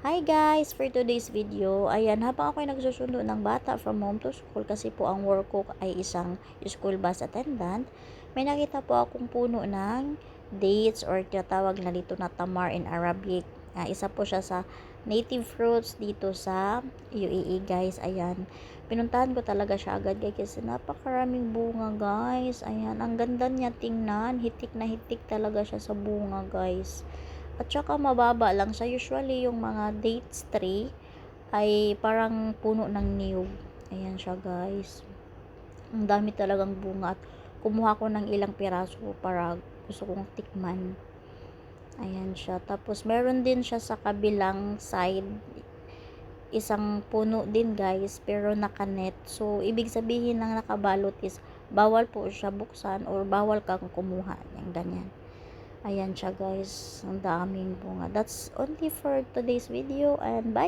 Hi guys! For today's video, ayan, habang ako'y nagsusundo ng bata from home to school kasi po ang work ko ay isang school bus attendant, may nakita po akong puno ng dates or tinatawag na dito na tamar in Arabic. Isa po siya sa native fruits dito sa UAE guys. Ayan, pinuntahan ko talaga siya agad guys kasi napakaraming bunga guys. Ayan, ang ganda niya tingnan, hitik na hitik talaga siya sa bunga guys. At saka mababa lang siya. Usually, yung mga dates tree ay parang puno ng niyog. Ayan siya guys. Ang dami talagang bunga. At kumuha ko ng ilang piraso para gusto kong tikman. Ayan siya. Tapos, meron din siya sa kabilang side. Isang puno din guys. Pero nakanet. So, ibig sabihin ng nakabalot is bawal po siya buksan or bawal kang kumuha. Yung ganyan. Ayan siya guys, ang daming bunga. That's only for today's video and bye!